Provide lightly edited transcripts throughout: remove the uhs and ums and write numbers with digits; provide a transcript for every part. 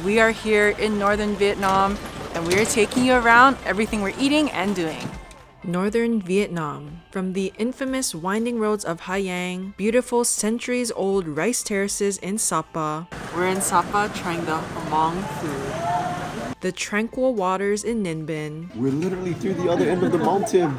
We are here in northern Vietnam and we are taking you around everything we're eating and doing. Northern Vietnam. From the infamous winding roads of Hai Yang, beautiful centuries-old rice terraces in Sapa. We're in Sapa trying the Hmong food. The tranquil waters in Ninh Binh. We're literally through the other end of the mountain.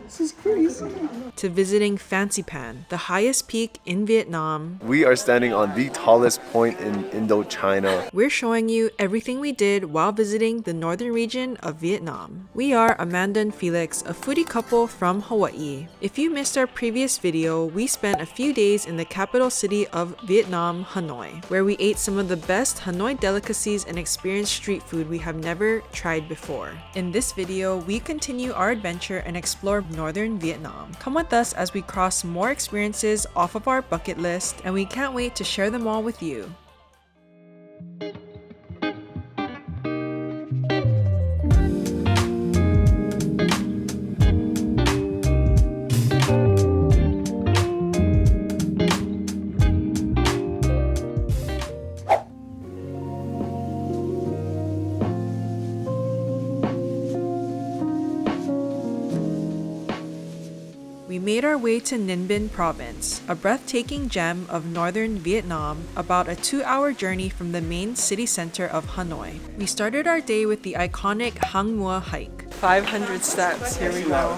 This is crazy. To visiting Fansipan, the highest peak in Vietnam. We are standing on the tallest point in Indochina. We're showing you everything we did while visiting the northern region of Vietnam. We are Amanda and Felix, a foodie couple from Hawaii. If you missed our previous video, we spent a few days in the capital city of Vietnam, Hanoi, where we ate some of the best Hanoi delicacies and experienced street food we have never tried before. In this video, we continue our adventure and explore northern Vietnam. Come with us as we cross more experiences off of our bucket list, and we can't wait to share them all with you. We made our way to Ninh Binh province, a breathtaking gem of northern Vietnam, about a 2-hour journey from the main city center of Hanoi. We started our day with the iconic Hang Múa hike. 500 steps, here we go.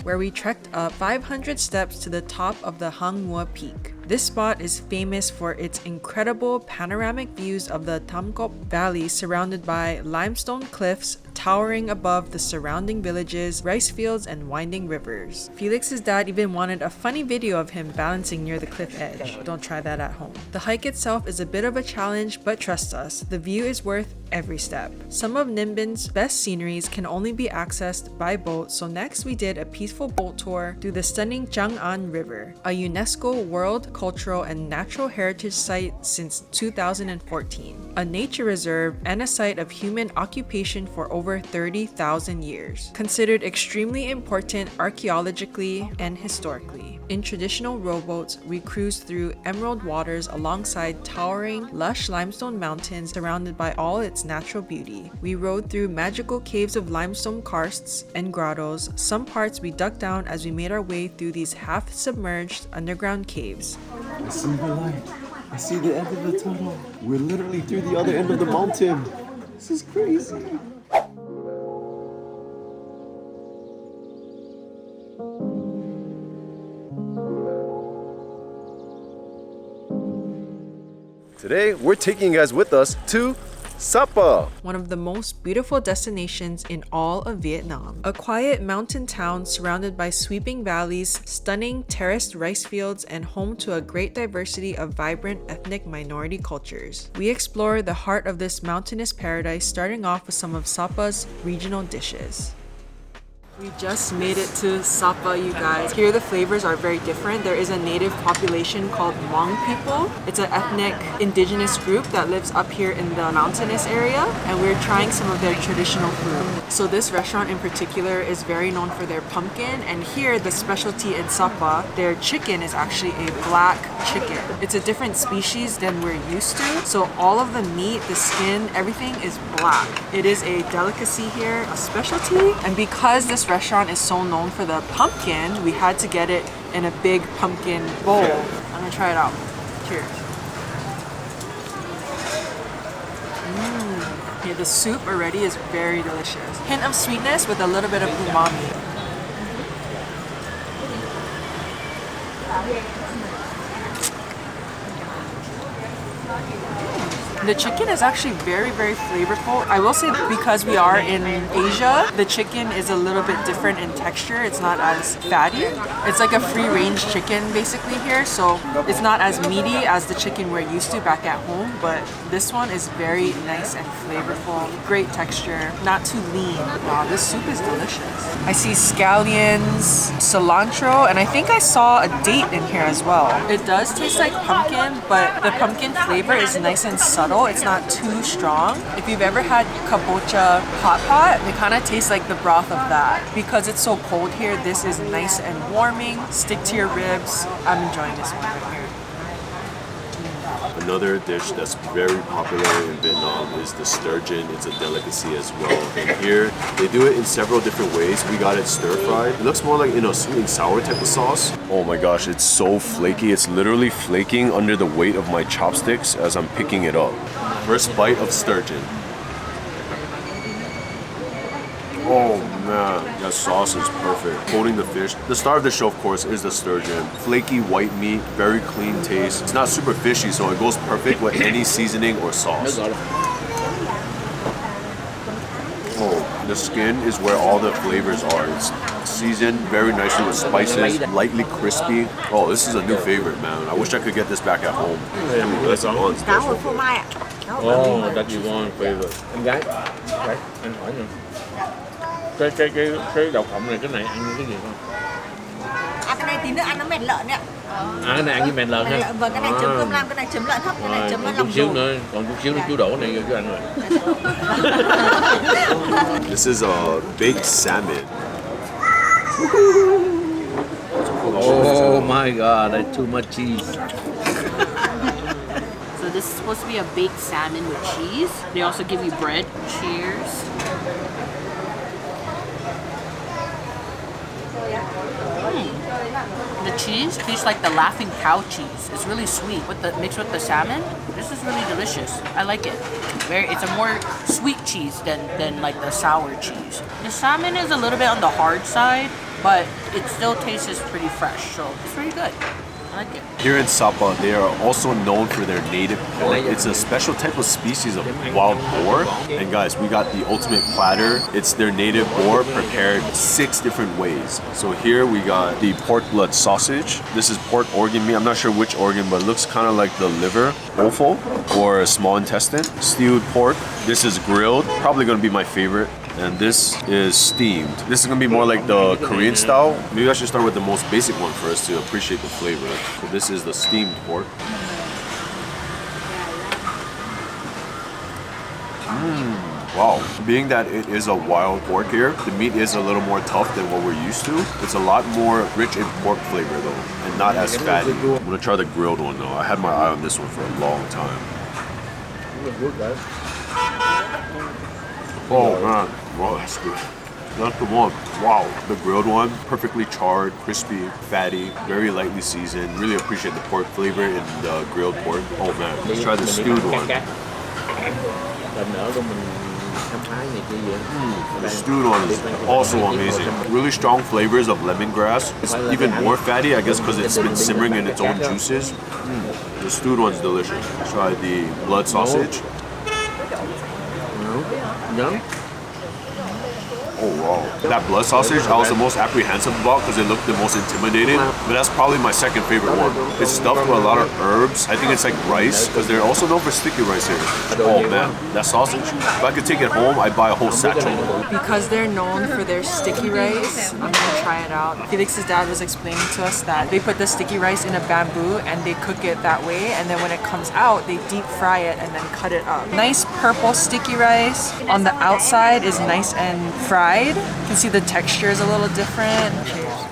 Where we trekked up 500 steps to the top of the Hang Múa peak. This spot is famous for its incredible panoramic views of the Tam Cop Valley surrounded by limestone cliffs towering above the surrounding villages, rice fields, and winding rivers. Felix's dad even wanted a funny video of him balancing near the cliff edge. Don't try that at home. The hike itself is a bit of a challenge, but trust us, the view is worth every step. Some of Ninh Binh best sceneries can only be accessed by boat, so next we did a peaceful boat tour through the stunning Tràng River, a UNESCO World Cultural and Natural Heritage Site since 2014, a nature reserve and a site of human occupation for over 30,000 years, considered extremely important archaeologically and historically. In traditional rowboats, we cruised through emerald waters alongside towering, lush limestone mountains surrounded by all its natural beauty. We rode through magical caves of limestone karsts and grottos. Some parts we dug down as we made our way through these half-submerged underground caves. I see the light. I see the end of the tunnel. We're literally through the other end of the mountain. This is crazy. Today, we're taking you guys with us to Sapa, one of the most beautiful destinations in all of Vietnam. A quiet mountain town surrounded by sweeping valleys, stunning terraced rice fields, and home to a great diversity of vibrant ethnic minority cultures. We explore the heart of this mountainous paradise, starting off with some of Sapa's regional dishes. We just made it to Sapa, you guys. Here the flavors are very different. There is a native population called Hmong people. It's an ethnic indigenous group that lives up here in the mountainous area, and we're trying some of their traditional food. So this restaurant in particular is very known for their pumpkin, and here the specialty in Sapa, their chicken is actually a black chicken. It's a different species than we're used to, so all of the meat, the skin, everything is black. It is a delicacy here, a specialty, and because this restaurant is so known for the pumpkin, we had to get it in a big pumpkin bowl. I'm gonna try it out. Cheers. Okay, the soup already is very delicious. Hint of sweetness with a little bit of umami. The chicken is actually very, very flavorful. I will say because we are in Asia, the chicken is a little bit different in texture. It's not as fatty. It's like a free-range chicken basically here, so it's not as meaty as the chicken we're used to back at home, but this one is very nice and flavorful. Great texture, not too lean. Wow, this soup is delicious. I see scallions, cilantro, and I think I saw a date in here as well. It does taste like pumpkin, but the pumpkin flavor is nice and subtle. It's not too strong. If you've ever had kabocha hot pot, it kind of tastes like the broth of that. Because it's so cold here, this is nice and warming. Stick to your ribs. I'm enjoying this one right here. Another dish that's very popular in Vietnam is the sturgeon. It's a delicacy as well. And here, they do it in several different ways. We got it stir-fried. It looks more like in a sweet and sour type of sauce. Oh my gosh, it's so flaky. It's literally flaking under the weight of my chopsticks as I'm picking it up. First bite of sturgeon. Oh man, that sauce is perfect. Coating the fish. The star of the show, of course, is the sturgeon. Flaky white meat, very clean taste. It's not super fishy, so it goes perfect with any seasoning or sauce. Oh, the skin is where all the flavors are. It's seasoned very nicely with spices, lightly crispy. Oh, this is a new favorite, man. I wish I could get this back at home. That's on special. Oh, that's your favorite. Em gái, đấy, anh hỏi nè. Cái đậu phộng này, cái này ăn với cái gì không? À, cái này tí nữa ăn nó mèn lợn đấy ạ. À, cái này ăn với mèn lợn ha? Vâng, cái này chấm cơm lam, cái này chấm lợn hấp, cái này chấm lòng chút xíu nữa, còn chút xíu nữa chú đổ cái này vô chú ăn rồi. This is a baked salmon. Oh my god, that's too much cheese. So this is supposed to be a baked salmon with cheese. They also give you bread. Cheers. The cheese tastes like the laughing cow cheese. It's really sweet with the mixed with the salmon. This is really delicious. I like it. It's a more sweet cheese than like the sour cheese. The salmon is a little bit on the hard side, but it still tastes pretty fresh. So it's pretty good. I like it. Here in Sapa, they are also known for their native pork. It's a special type of species of wild boar. And guys, we got the ultimate platter. It's their native boar prepared 6 different ways. So here we got the pork blood sausage. This is pork organ meat. I'm not sure which organ, but it looks kind of like the liver, offal, or a small intestine. Stewed pork. This is grilled. Probably going to be my favorite. And this is steamed. This is gonna be more like the Korean style. Maybe I should start with the most basic one first to appreciate the flavor. So this is the steamed pork. Wow. Being that it is a wild pork here, the meat is a little more tough than what we're used to. It's a lot more rich in pork flavor though, and not as fatty. I'm gonna try the grilled one though. I had my eye on this one for a long time. Oh man, wow, that's good. That's the one. Wow, the grilled one, perfectly charred, crispy, fatty, very lightly seasoned. Really appreciate the pork flavor in the grilled pork. Oh man, let's try the stewed one. The stewed one is also amazing. Really strong flavors of lemongrass. It's even more fatty, I guess, because it's been simmering in its own juices. The stewed one's delicious. Try the blood sausage. No. Oh wow. That blood sausage I was the most apprehensive about because it looked the most intimidating, but that's probably my second favorite one. It's stuffed with a lot of herbs. I think it's like rice because they're also known for sticky rice here. Oh man, that sausage. If I could take it home, I'd buy a whole satchel. Because they're known for their sticky rice, I'm gonna try it out. Felix's dad was explaining to us that they put the sticky rice in a bamboo and they cook it that way, and then when it comes out, they deep fry it and then cut it up. Nice purple sticky rice. On the outside is nice and fried. You can see the texture is a little different. Cheers.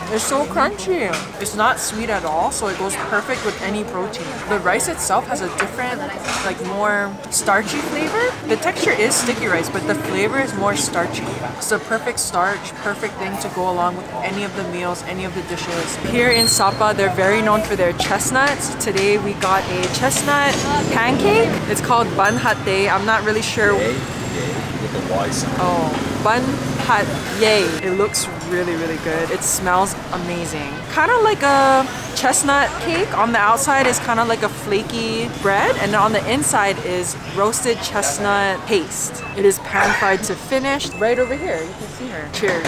It's so crunchy. It's not sweet at all, so it goes perfect with any protein. The rice itself has a different, like more starchy flavor. The texture is sticky rice, but the flavor is more starchy. It's a perfect starch, perfect thing to go along with any of the meals, any of the dishes. Here in Sapa, they're very known for their chestnuts. Today we got a chestnut pancake. It's called bun hate. I'm not really sure. Oh, bun hat yay. It looks really, really good. It smells amazing. Kind of like a chestnut cake. On the outside is kind of like a flaky bread, and on the inside is roasted chestnut paste. It is pan fried to finish. Right over here, you can see her. Cheers.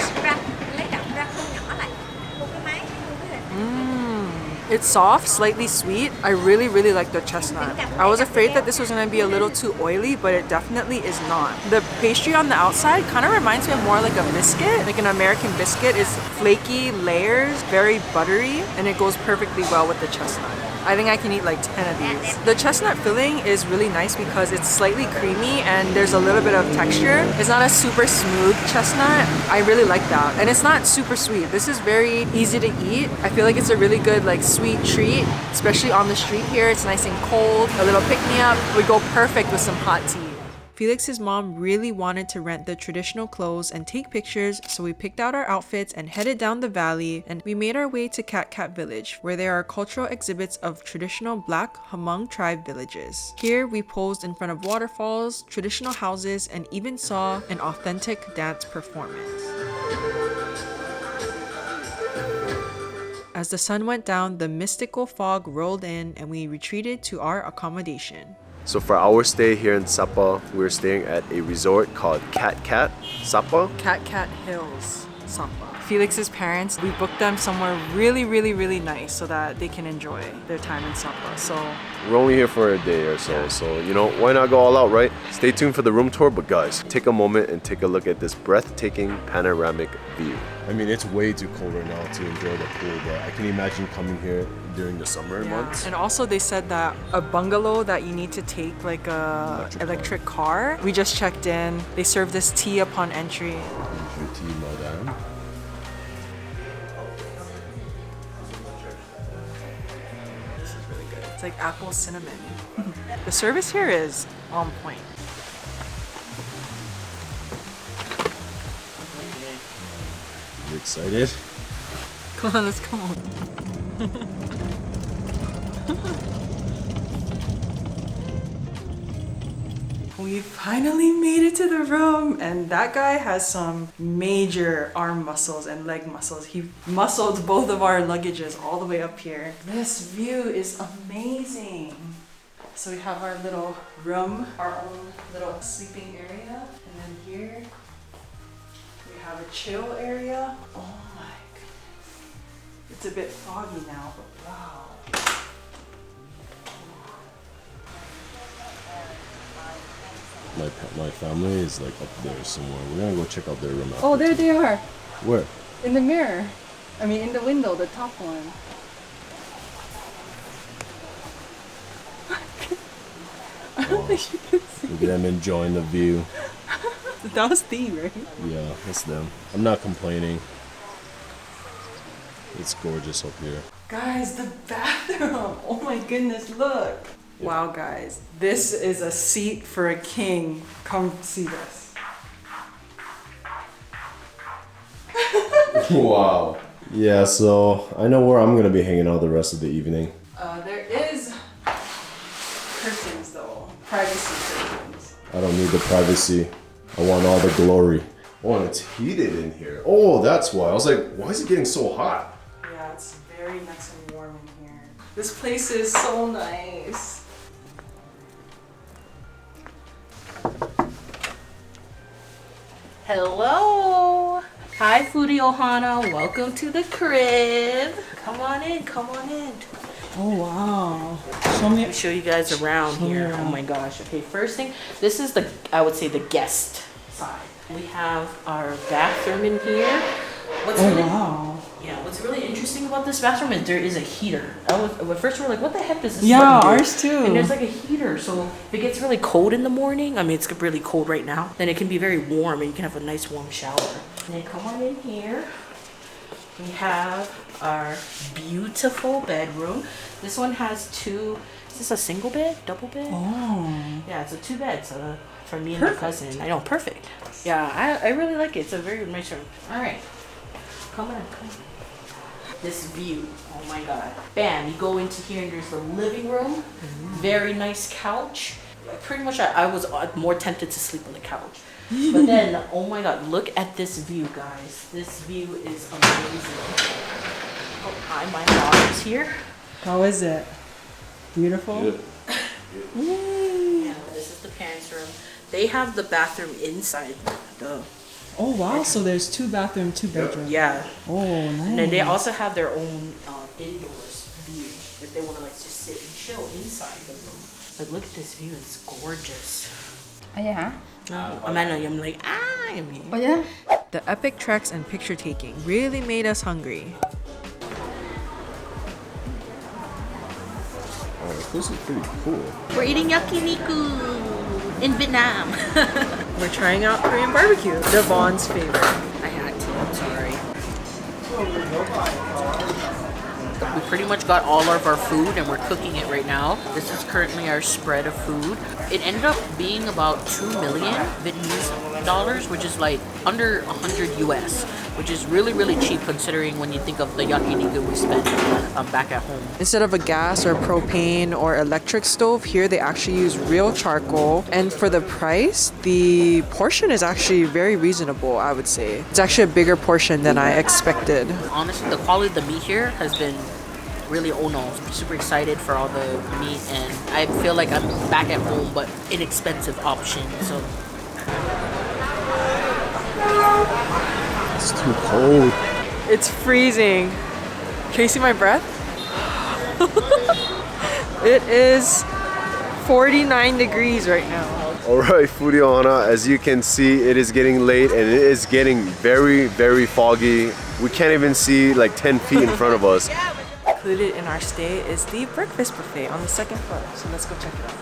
It's soft, slightly sweet. I really, really like the chestnut. I was afraid that this was gonna be a little too oily, but it definitely is not. The pastry on the outside kind of reminds me of more like a biscuit. Like an American biscuit. It's flaky layers, very buttery, and it goes perfectly well with the chestnut. I think I can eat like 10 of these. The chestnut filling is really nice because it's slightly creamy and there's a little bit of texture. It's not a super smooth chestnut. I really like that. And it's not super sweet. This is very easy to eat. I feel like it's a really good like sweet treat, especially on the street here. It's nice and cold. A little pick-me-up would go perfect with some hot tea. Felix's mom really wanted to rent the traditional clothes and take pictures, so we picked out our outfits and headed down the valley, and we made our way to Cat Cat Village, where there are cultural exhibits of traditional Black Hmong tribe villages. Here, we posed in front of waterfalls, traditional houses, and even saw an authentic dance performance. As the sun went down, the mystical fog rolled in, and we retreated to our accommodation. So for our stay here in Sapa, we're staying at a resort called Cat Cat Sapa. Cat Cat Hills, Sapa. Felix's parents, we booked them somewhere really nice so that they can enjoy their time in Sapa. So we're only here for a day or so, so you know, why not go all out, right? Stay tuned for the room tour, but guys, take a moment and take a look at this breathtaking panoramic view. I mean, it's way too cold right now to enjoy the pool, but I can imagine coming here during the summer months. And also they said that a bungalow that you need to take like a electric car. We just checked in. They serve this tea upon entry. Tea, madame. It's like apple cinnamon. The service here is on point. You excited? Come on, let's go. We finally made it to the room, and that guy has some major arm muscles and leg muscles. He muscled both of our luggages all the way up here. This view is amazing. So we have our little room, our own little sleeping area, and then here we have a chill area. Oh my goodness. It's a bit foggy now, but wow. My family is like up there somewhere. We're gonna go check out their room. Oh, there they are. Where? In the mirror. I mean, in the window, the top one. I don't think you can see. Look at them enjoying the view. That was thee, right? Yeah, that's them. I'm not complaining. It's gorgeous up here. Guys, the bathroom! Oh my goodness, look! Wow, guys, this is a seat for a king. Come see this. Wow. Yeah, so I know where I'm gonna be hanging out the rest of the evening. There is curtains though, privacy curtains. I don't need the privacy. I want all the glory. Oh, and it's heated in here. Oh, that's why. I was like, why is it getting so hot? Yeah, it's very nice and warm in here. This place is so nice. Hello! Hi, Foodie Ohana. Welcome to the crib. Come on in, come on in. Oh wow. Let me show you guys around here. Oh my gosh. Okay, first thing, this is the, I would say, the guest side. We have our bathroom in here. Wow. Yeah, what's really interesting about this bathroom is there is a heater. At first we were like, what the heck does this Yeah, button do? ours too. And there's like a heater, so if it gets really cold in the morning, I mean it's really cold right now, then it can be very warm and you can have a nice warm shower. And then come on in here. We have our beautiful bedroom. This one has two, is this a single bed, double bed? Oh. Yeah, it's a 2 beds for me and my cousin. I know, perfect. Yeah, I really like it. It's a very nice room. All right, come on. This view, oh my god. Bam, you go into here and there's the living room. Very nice couch. Pretty much I was more tempted to sleep on the couch. But then, oh my god, look at this view, guys. This view is amazing. Oh, hi, my daughter's here. How is it? Beautiful? Yeah, this is the parents' room. They have the bathroom inside the... Oh wow, so there's 2 bathroom, 2 bedroom. Yeah. Oh, nice. And then they also have their own indoors view if they want to like just sit and chill inside the room. But look at this view, it's gorgeous. Oh, yeah? I'm like, I mean. Oh, yeah? The epic treks and picture taking really made us hungry. This is pretty cool. We're eating yakiniku in Vietnam. We're trying out Korean barbecue, Devon's favorite. I had to, I'm sorry. We pretty much got all of our food and we're cooking it right now. This is currently our spread of food. It ended up being about 2 million Vietnamese dollars, which is like under 100 US, which is really, really cheap considering when you think of the yakiniku we spent back at home. Instead of a gas or propane or electric stove, here they actually use real charcoal. And for the price, the portion is actually very reasonable, I would say. It's actually a bigger portion than I expected. Honestly, the quality of the meat here has been really I'm super excited for all the meat, and I feel like I'm back at home, but inexpensive option. So It's too cold. It's freezing. Can you see my breath? It is 49 degrees right now. Alright, Foodie Ohana, as you can see, it is getting late and it is getting very, very foggy. We can't even see like 10 feet in front of us. Included in our stay is the breakfast buffet on the second floor, so let's go check it out.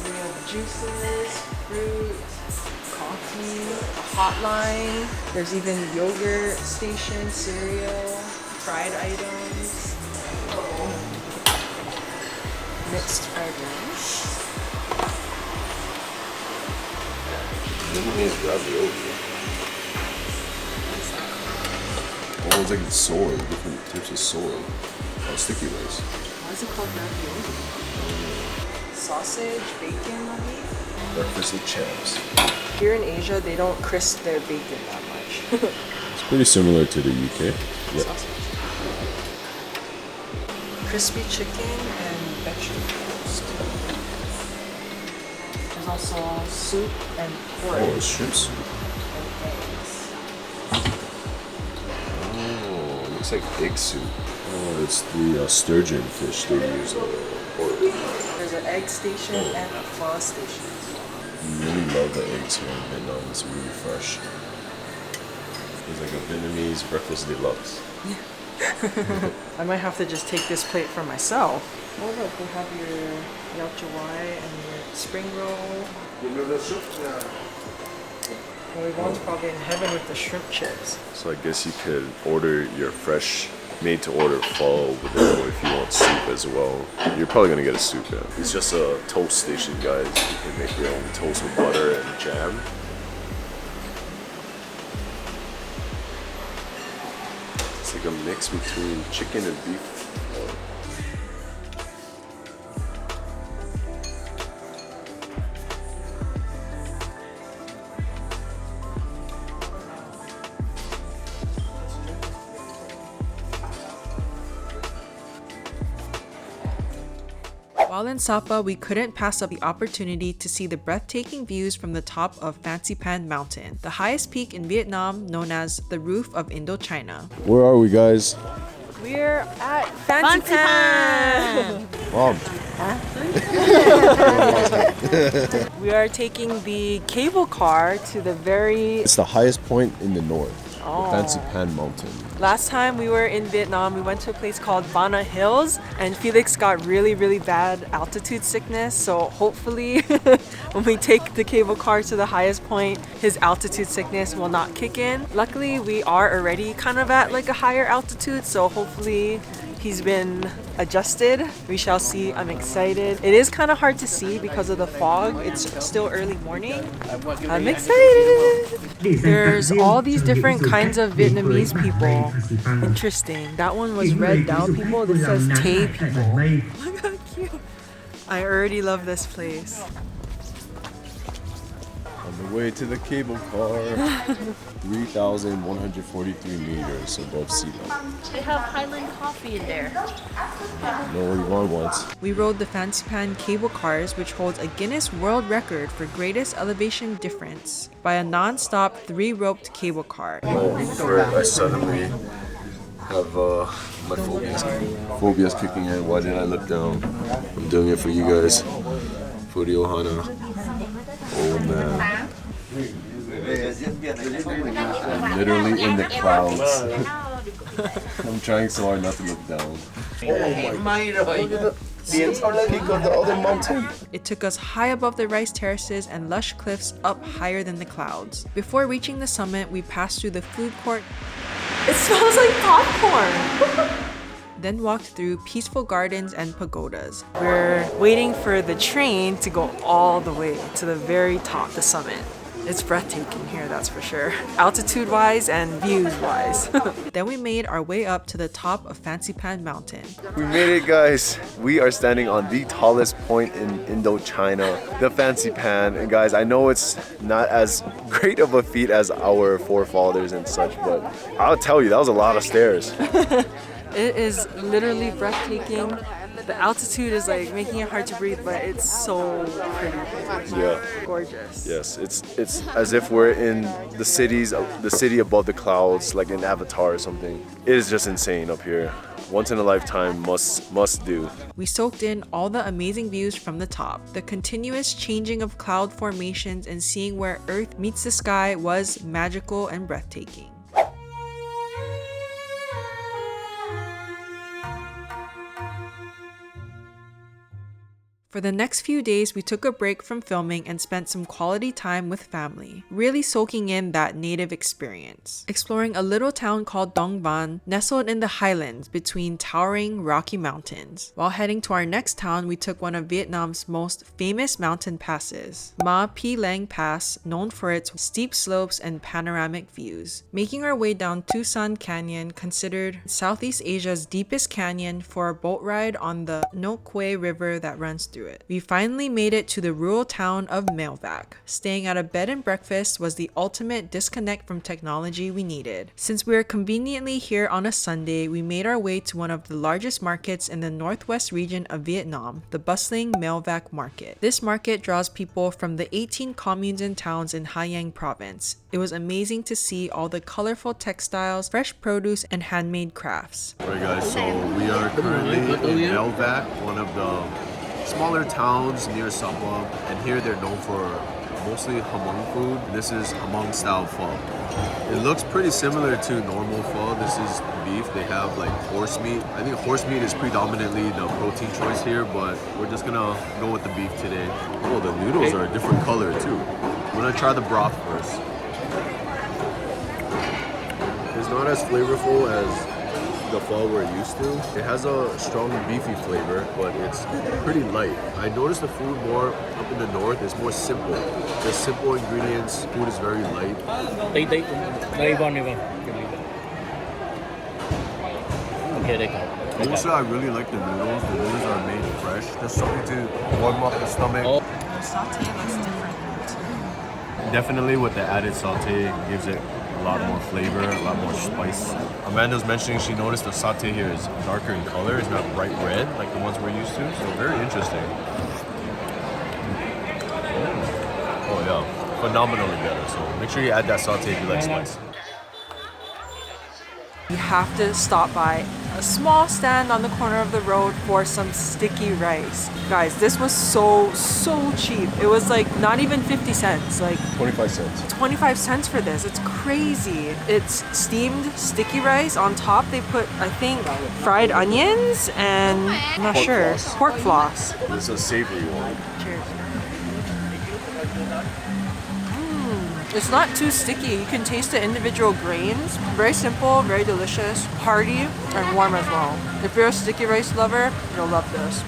We have juices, fruit, coffee, a hotline. There's even yogurt station, cereal, fried items, mixed fried rice. Vietnamese ravioli. Oh, it's like it's soy, different types of soy. Oh, sticky rice. Why is it called ravioli? Sausage, bacon, maybe? Breakfast with champs. Here in Asia, they don't crisp their bacon that much. It's pretty similar to the UK. Yep. Sausage. Crispy chicken and vegetables. There's also soup and pork. Oh, it's shrimp soup. Looks like egg soup. Oh, it's the sturgeon fish they use in the pork. There's an egg station and a pho station. I really love the eggs here in Vietnam. It's really fresh. It's like a Vietnamese breakfast deluxe. I might have to just take this plate for myself. Oh look, we have your yao chawai and your spring roll. Well, Yvonne's probably in heaven with the shrimp chips. So I guess you could order your fresh made-to-order pho over there if you want soup as well. You're probably gonna get a soup, yeah. It's just a toast station, guys. You can make your own toast with butter and jam. It's like a mix between chicken and beef. While in Sapa, we couldn't pass up the opportunity to see the breathtaking views from the top of Fansipan Mountain, the highest peak in Vietnam known as the Roof of Indochina. Where are we, guys? We're at Fansipan! Mom. We are taking the cable car to the very... It's the highest point in the north, Oh. the Fansipan Mountain. Last time we were in Vietnam, we went to a place called Vanna Hills, and Felix got really, really bad altitude sickness. So hopefully when we take the cable car to the highest point, his altitude sickness will not kick in. Luckily, we are already kind of at like a higher altitude, so hopefully he's been adjusted. We shall see. I'm excited. It is kind of hard to see because of the fog. It's still early morning. I'm excited. There's all these different kinds of Vietnamese people. Interesting. That one was Red Dao people. This says Tay people. Look how cute. I already love this place. On the way to the cable car, 3,143 meters above sea level. They have Highland coffee in there. Know what Yvonne wants. We rode the Fansipan Cable Cars, which holds a Guinness World Record for greatest elevation difference by a non-stop 3-roped cable car. I suddenly have my phobias kicking in. Why didn't I look down? I'm doing it for you guys. Foodie Ohana. Oh man. I'm literally in the clouds. I'm trying so hard not to look down. The entire peak of the other mountain. It took us high above the rice terraces and lush cliffs up higher than the clouds. Before reaching the summit, we passed through the food court. It smells like popcorn! Then walked through peaceful gardens and pagodas. We're waiting for the train to go all the way to the very top, the summit. It's breathtaking here, that's for sure. Altitude-wise and views-wise. Then we made our way up to the top of Fansipan Mountain. We made it, guys. We are standing on the tallest point in Indochina, the Fansipan. And guys, I know it's not as great of a feat as our forefathers and such, but I'll tell you, that was a lot of stairs. It is literally breathtaking. The altitude is like making it hard to breathe, but it's so pretty. Yeah. Gorgeous. Yes, it's as if we're in the city above the clouds, like in Avatar or something. It is just insane up here. Once in a lifetime, must do. We soaked in all the amazing views from the top. The continuous changing of cloud formations and seeing where Earth meets the sky was magical and breathtaking. For the next few days, we took a break from filming and spent some quality time with family, really soaking in that native experience. Exploring a little town called Đồng Văn, nestled in the highlands between towering rocky mountains. While heading to our next town, we took one of Vietnam's most famous mountain passes, Pí Lèng Pass, known for its steep slopes and panoramic views. Making our way down Sản Canyon, considered Southeast Asia's deepest canyon, for a boat ride on the Nho Quế River that runs through it. We finally made it to the rural town of Meo Vac. Staying at a bed and breakfast was the ultimate disconnect from technology we needed. Since we were conveniently here on a Sunday, we made our way to one of the largest markets in the northwest region of Vietnam, the bustling Mèo Vạc Market. This market draws people from the 18 communes and towns in Hà Giang province. It was amazing to see all the colorful textiles, fresh produce, and handmade crafts. Alright guys, so we are currently in Mèo Vạc, one of the smaller towns near Sapa, and here they're known for mostly Hmong food. This is Hmong style pho. It looks pretty similar to normal pho. This is beef. They have like horse meat. I think horse meat is predominantly the protein choice here, but we're just gonna go with the beef today. Oh, the noodles are a different color too. I'm gonna try the broth first. It's not as flavorful as the pho we're used to. It has a strong beefy flavor, but it's pretty light. I noticed the food more up in the north is more simple. There's simple ingredients, food is very light. Also, I really like the noodles. The noodles are made fresh. There's something to warm up the stomach. The saute looks different. Definitely with the added saute, it gives it a lot more flavor, a lot more spice. Amanda's mentioning she noticed the saute here is darker in color. It's not bright red like the ones we're used to. So very interesting. Oh yeah, phenomenally better. So make sure you add that saute if you like spice. You have to stop by a small stand on the corner of the road for some sticky rice. Guys, this was so cheap. It was like not even 50 cents, like 25 cents. 25 cents for this. It's crazy. It's steamed sticky rice. On top they put, I think, fried onions and I'm not sure, pork floss. This is a savory one. Cheers. It's not too sticky. You can taste the individual grains. Very simple, very delicious, hearty, and warm as well. If you're a sticky rice lover, you'll love this.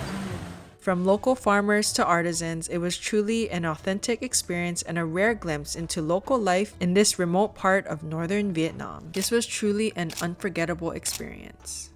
From local farmers to artisans, it was truly an authentic experience and a rare glimpse into local life in this remote part of northern Vietnam. This was truly an unforgettable experience.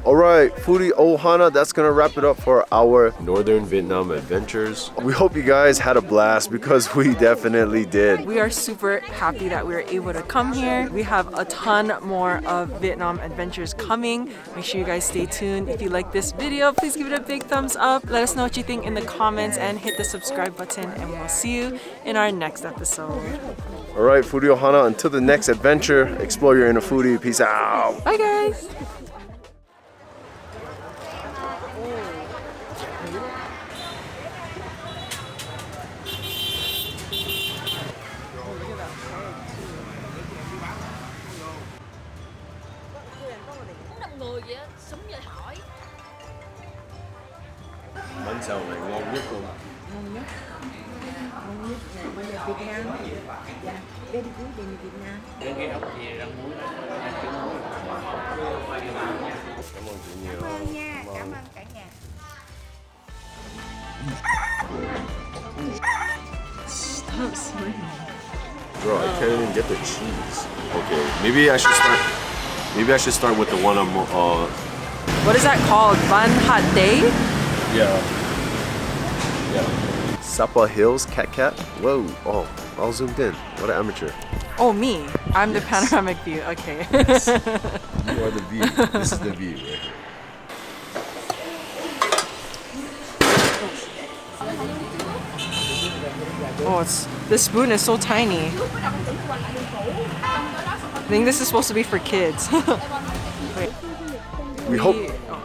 Alright, foodie Ohana, that's gonna wrap it up for our Northern Vietnam adventures. We hope you guys had a blast because we definitely did. We are super happy that we were able to come here. We have a ton more of Vietnam adventures coming. Make sure you guys stay tuned. If you like this video, please give it a big thumbs up. Let us know what you think in the comments and hit the subscribe button, and we'll see you in our next episode. Alright, foodie Ohana, until the next adventure, explore your inner foodie. Peace out. Bye guys! người vậy á, súng vậy hỏi. Bánh xèo này ngon nhất luôn. Ngon nhất này bây giờ Việt Nam. Dạ, KBBQ bên Việt Nam. Cái ốc gì rang muối. Cảm ơn chị nhiều. Cảm ơn nha, cảm ơn cả nhà. Stop sweating. Bro, I can't even get the cheese. Okay, maybe I should start with the one I'm What is that called? Van Hat Day? yeah. Sapa Hills Cat. Whoa, oh, all zoomed in. What an amateur. Oh, me. I'm the panoramic view. Okay. You are the view. This is the view right here. Oh, this spoon is so tiny. I think this is supposed to be for kids. Wait. We hope. Oh.